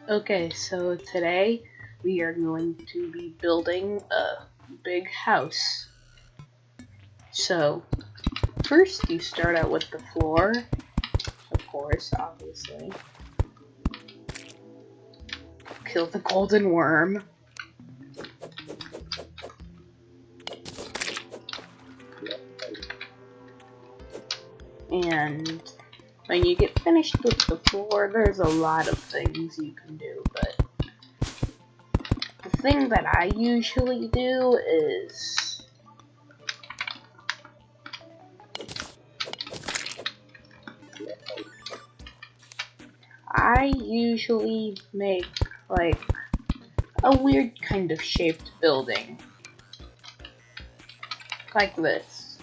Okay, so today we are going to be building a big house. So, first you start out with the floor, of course, obviously. Kill the golden worm. And when you get finished with the floor, there's a lot of things you can do, but the thing that I usually do is I usually make like a weird kind of shaped building. Like this.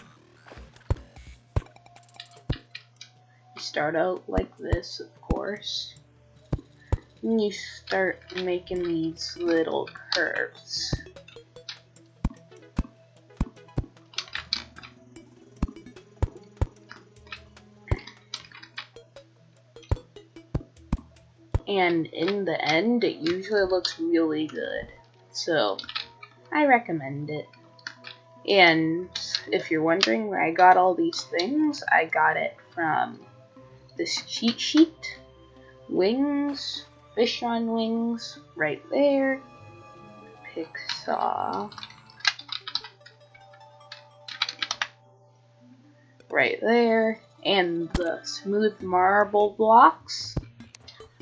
You start out like this, of course. And you start making these little curves. And in the end, it usually looks really good. So, I recommend it. And if you're wondering where I got all these things, I got it from this cheat sheet. Wings, fish on wings, right there. Pigsaw. Right there. And the smooth marble blocks.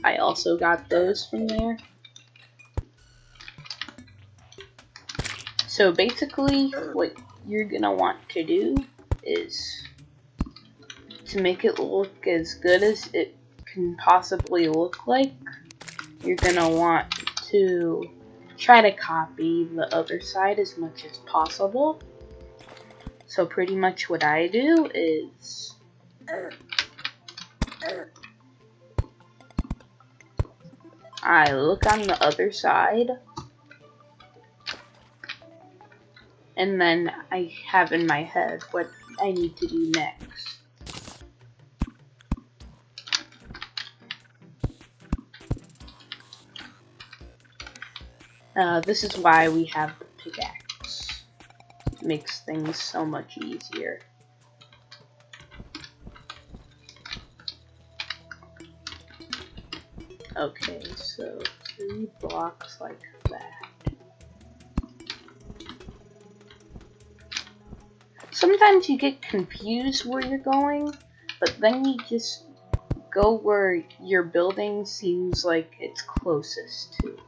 I also got those from there. So basically, what you're gonna want to do is to make it look as good as it can possibly look like, you're gonna want to try to copy the other side as much as possible. So pretty much what I do is I look on the other side, and then I have in my head what I need to do next. This is why we have the pickaxe. It makes things so much easier. Okay, so 3 blocks like that. Sometimes you get confused where you're going, but then you just go where your building seems like it's closest to.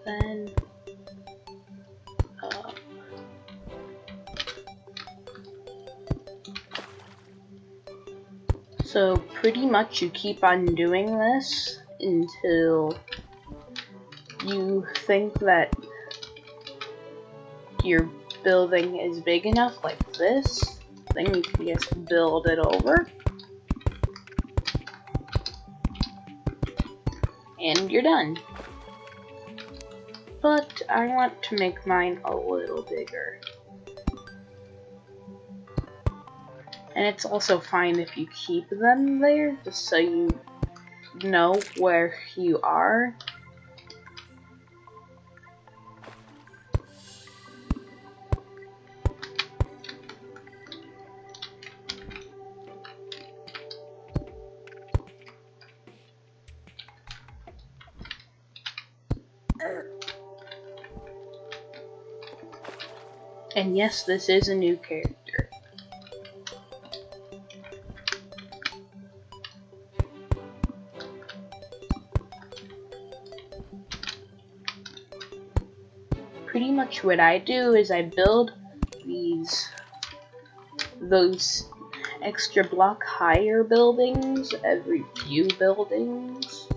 Then so pretty much you keep on doing this until you think that your building is big enough like this. Then you can just build it over. And you're done. But I want to make mine a little bigger. And it's also fine if you keep them there, just so you know where you are. And yes, this is a new character. Pretty much what I do is I build those extra block higher buildings every few buildings.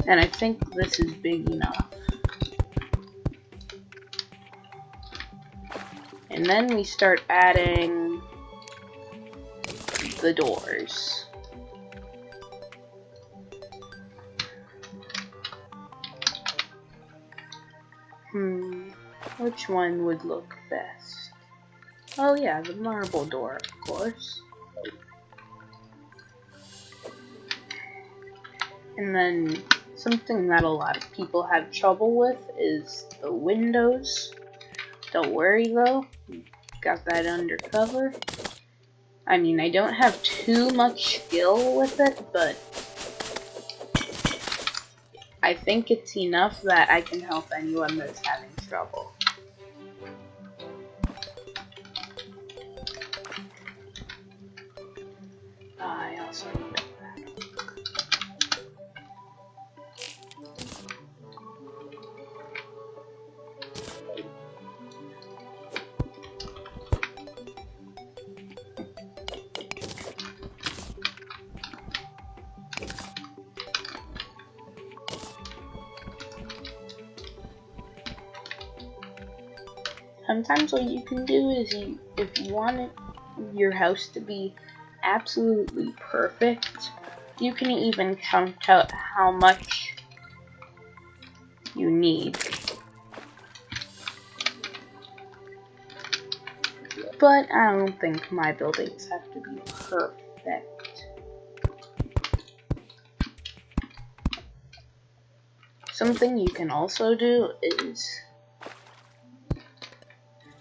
And I think this is big enough. And then we start adding the doors. Which one would look best? Oh yeah, the marble door, of course. And then something that a lot of people have trouble with is the windows. Don't worry though, got that under cover. I mean, I don't have too much skill with it, but I think it's enough that I can help anyone that's having trouble. I also need that. Sometimes what you can do is if you want your house to be absolutely perfect, you can even count out how much you need. But I don't think my buildings have to be perfect. Something you can also do is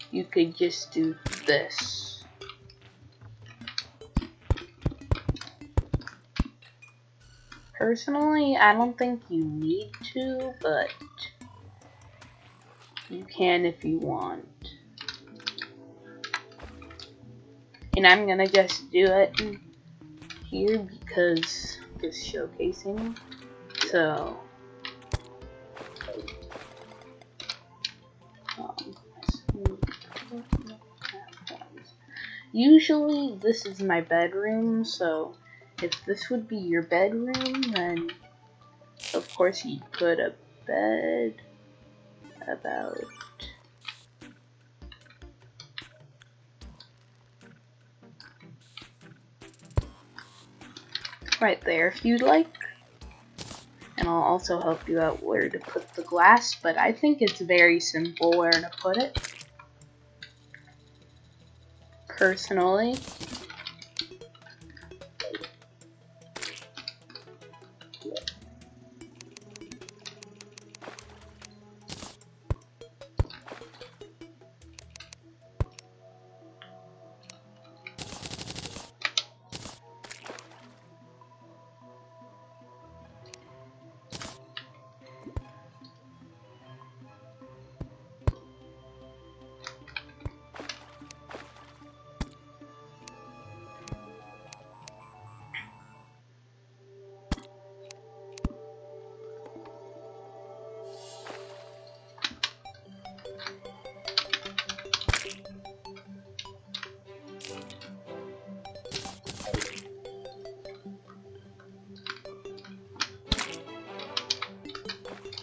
you could just do this. Personally, I don't think you need to, but you can if you want. And I'm gonna just do it here because just showcasing. So usually this is my bedroom, so if this would be your bedroom, then of course you put a bed about right there if you'd like. And I'll also help you out where to put the glass, but I think it's very simple where to put it. Personally.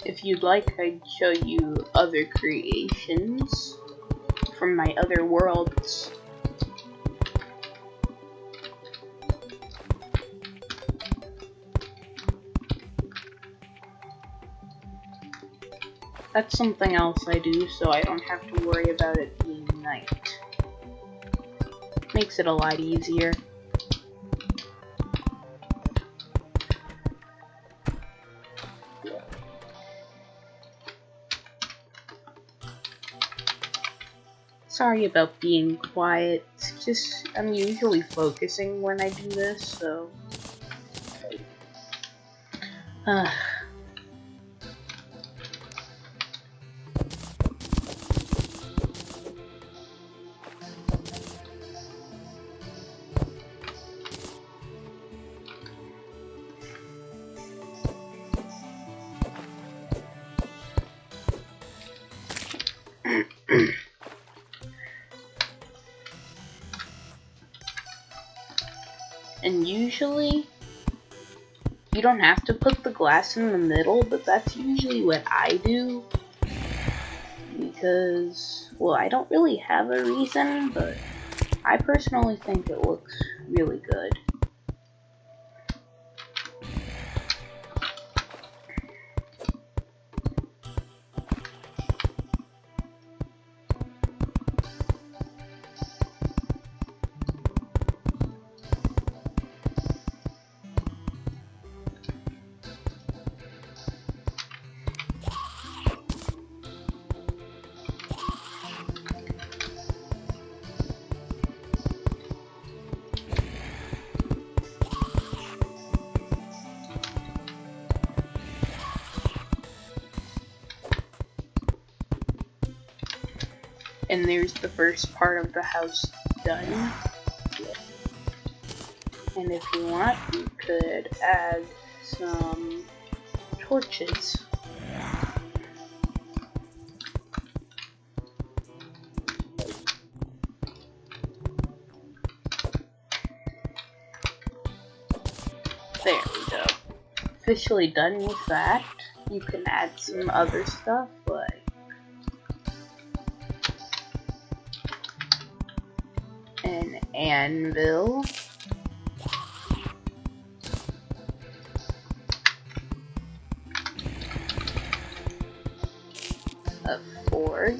If you'd like, I'd show you other creations from my other worlds. That's something else I do, so I don't have to worry about it being night. Makes it a lot easier. Sorry about being quiet, it's just I'm usually focusing when I do this, so... And usually, you don't have to put the glass in the middle, but that's usually what I do. Because, well, I don't really have a reason, but I personally think it looks really good. And there's the first part of the house done. And if you want, you could add some torches. There we go. Officially done with that. You can add some other stuff like an anvil, a forge,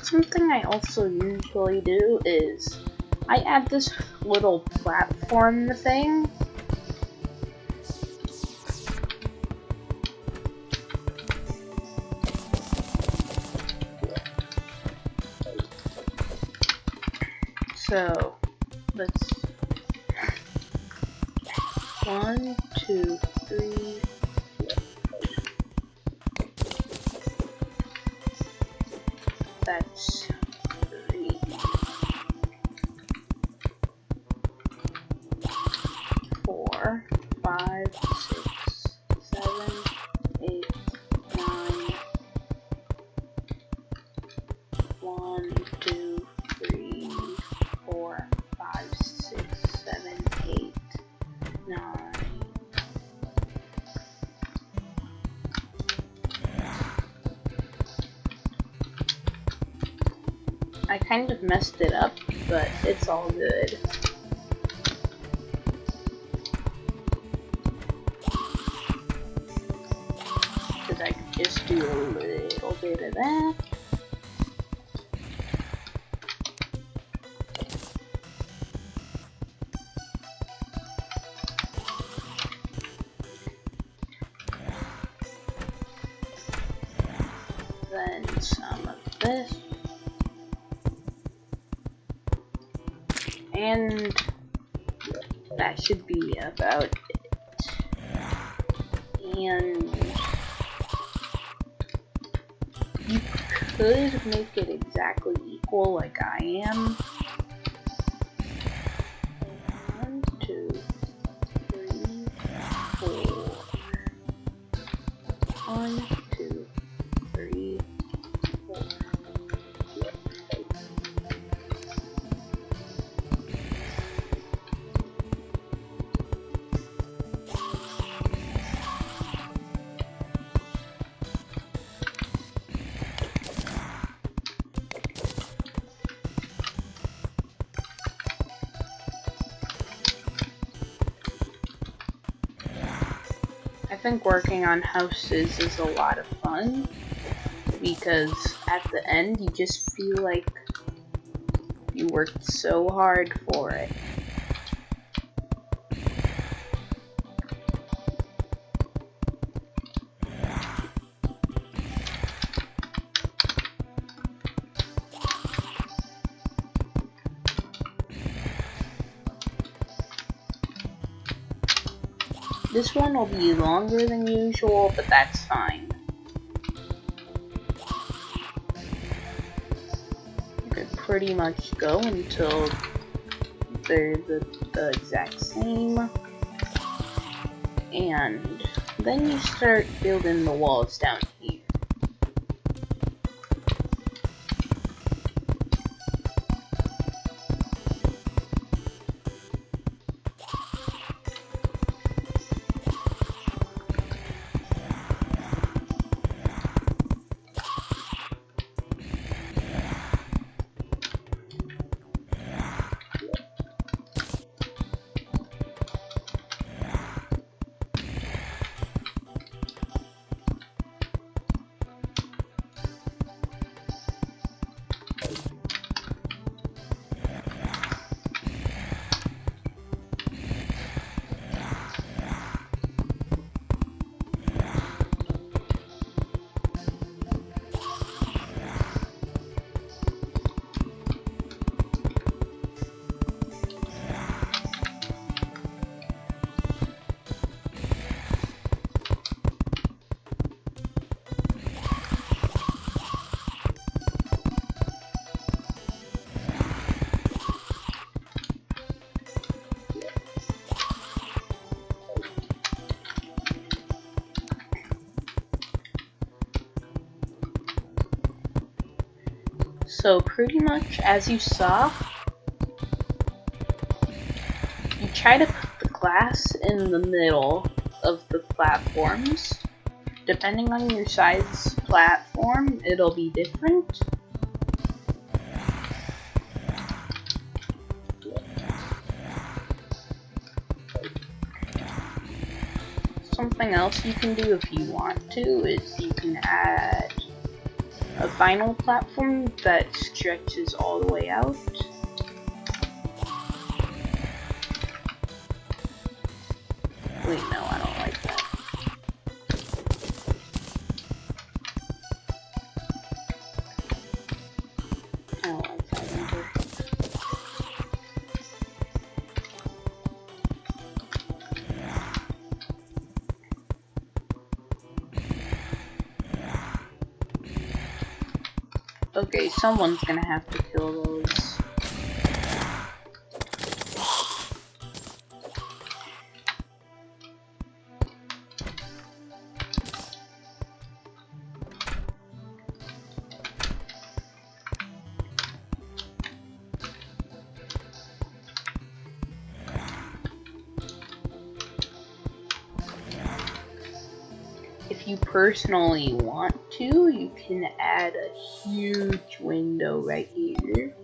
something I also usually do is I add this little platform thing. So let's 1, 2, 3. That's 3, 4, 5, 6, 7, 8, 9. 1, 2, 3, 4, 5, 6, 7, 8, 9. I kind of messed it up, but it's all good. Because I could just do a little bit of that. Then some of this. And that should be about it. And you could make it exactly equal like I am. 1, 2, 3, 4. 1, 2, 3, 4. I think working on houses is a lot of fun because at the end you just feel like you worked so hard for it. This one will be longer than usual, but that's fine. You could pretty much go until they're the exact same. And then you start building the walls down here. So pretty much as you saw, you try to put the glass in the middle of the platforms. Depending on your size platform, it'll be different. Something else you can do if you want to is you can add a final platform that stretches all the way out. Wait, no, I don't like that. I don't like that either. Okay, someone's gonna have to kill those. If you personally want to, you can add a huge window right here.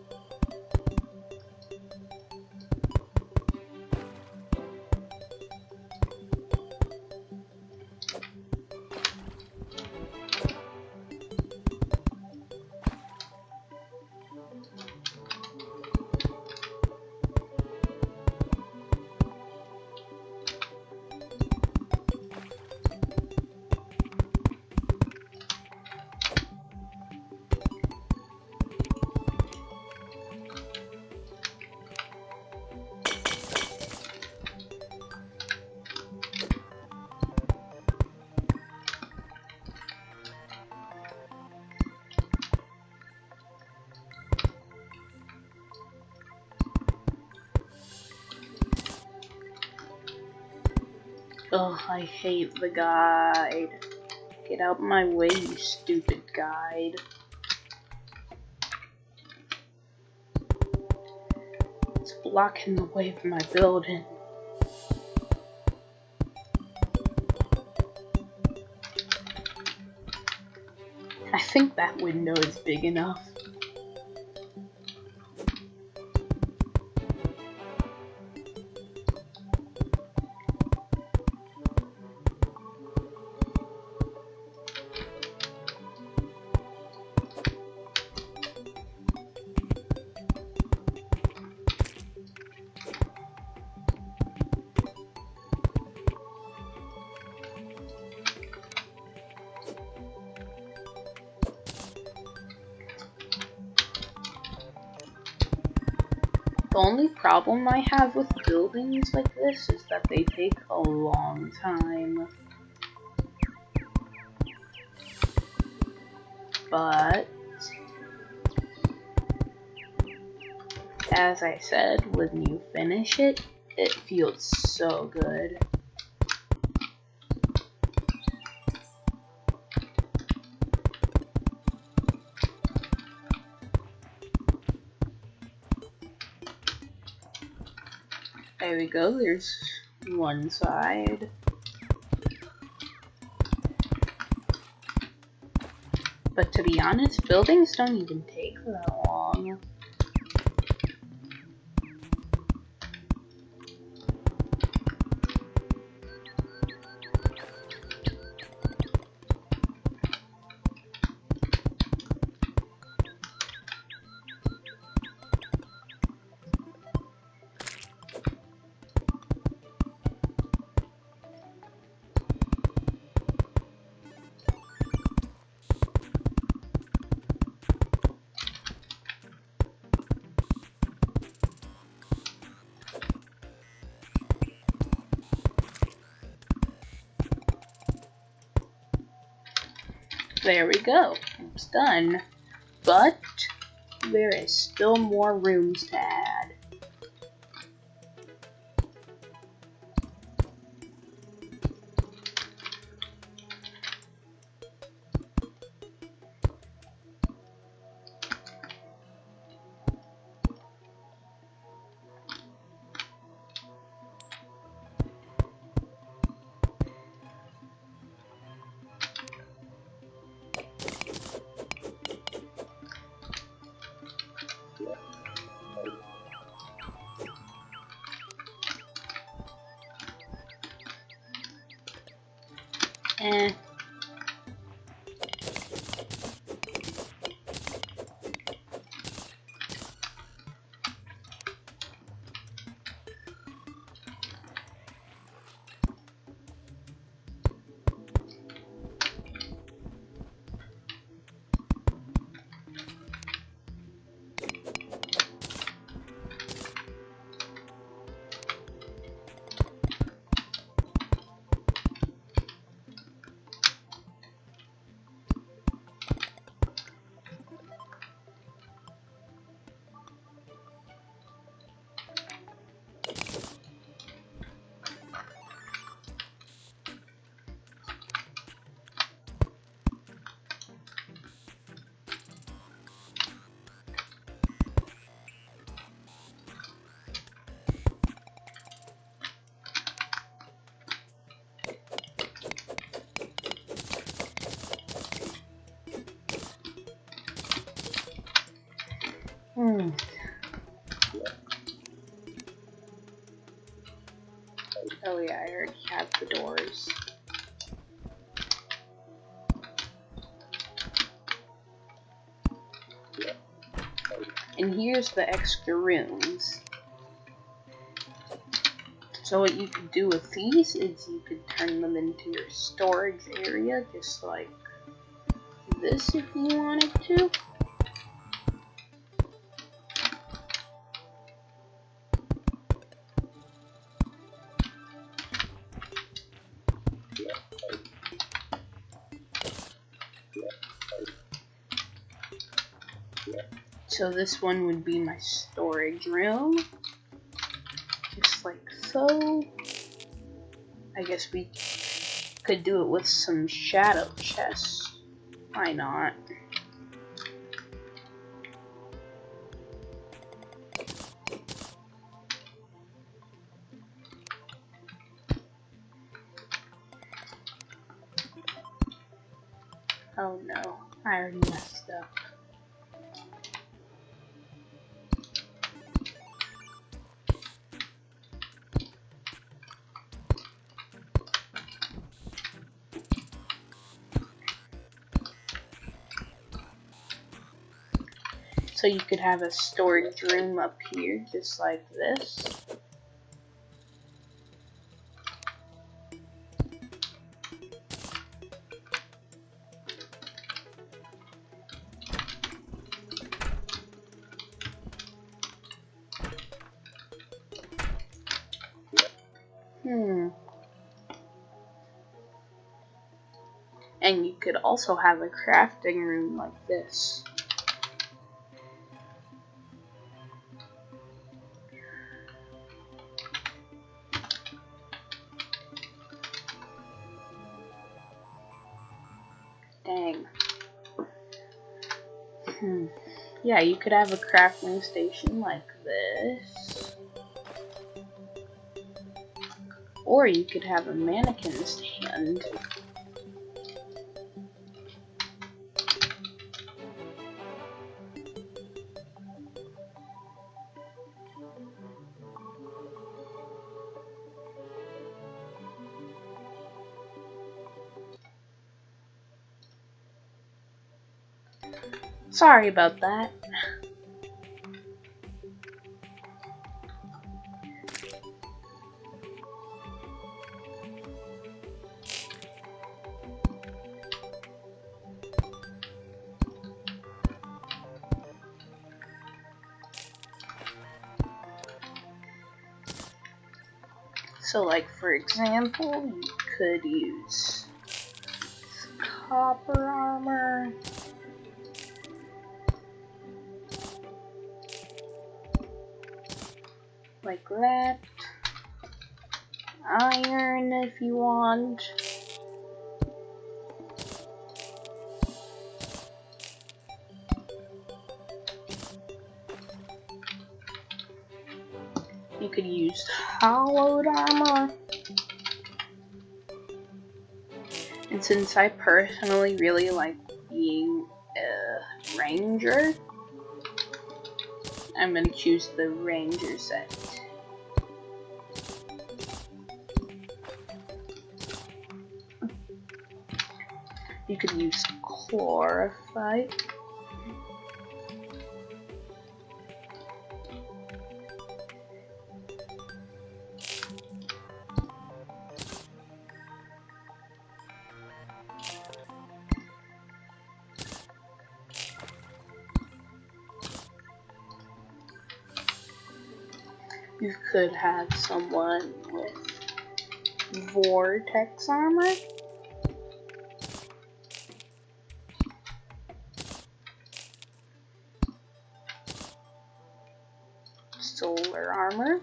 Ugh, I hate the guide. Get out my way, you stupid guide. It's blocking the way for my building. I think that window is big enough. The only problem I have with buildings like this is that they take a long time. But as I said, when you finish it, it feels so good. There we go, there's one side. But to be honest, buildings don't even take that long. There we go, it's done. But there is still more rooms to add. Eh. Oh yeah, I already have the doors. And here's the extra rooms. So what you could do with these is you could turn them into your storage area, just like this if you wanted to. So this one would be my storage room, just like so. I guess we could do it with some shadow chests. Why not? Oh no, I already messed up. So you could have a storage room up here, just like this. could also have a crafting room like this. Dang. Yeah, you could have a crafting station like this. Or you could have a mannequin stand. Sorry about that. So, like, for example, you could use copper armor. Like that. Iron if you want. You could use hollowed armor. And since I personally really like being a ranger, I'm gonna choose the ranger set. You could use chlorophyte. You could have someone with vortex armor. Solar armor.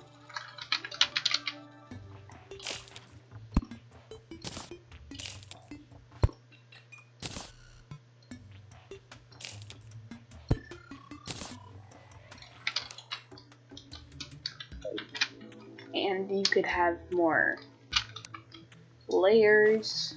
And you could have more layers.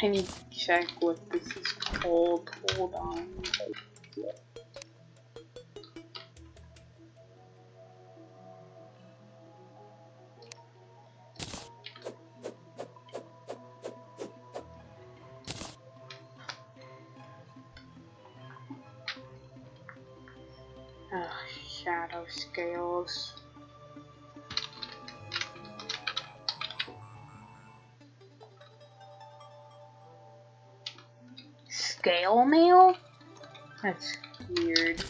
I need to check what this is called. Hold on. Shadow scales. Scale mail? That's weird.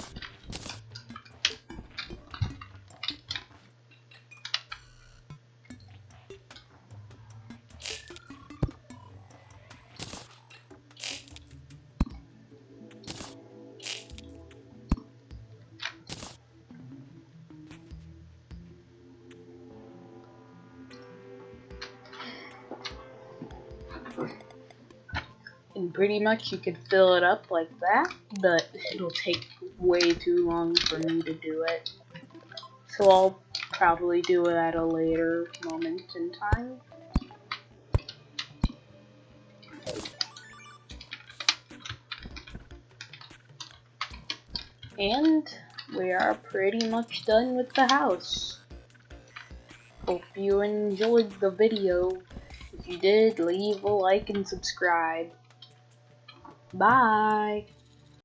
And pretty much you could fill it up like that, but it'll take way too long for me to do it. So I'll probably do it at a later moment in time. And we are pretty much done with the house. Hope you enjoyed the video. If you did, leave a like and subscribe. Bye!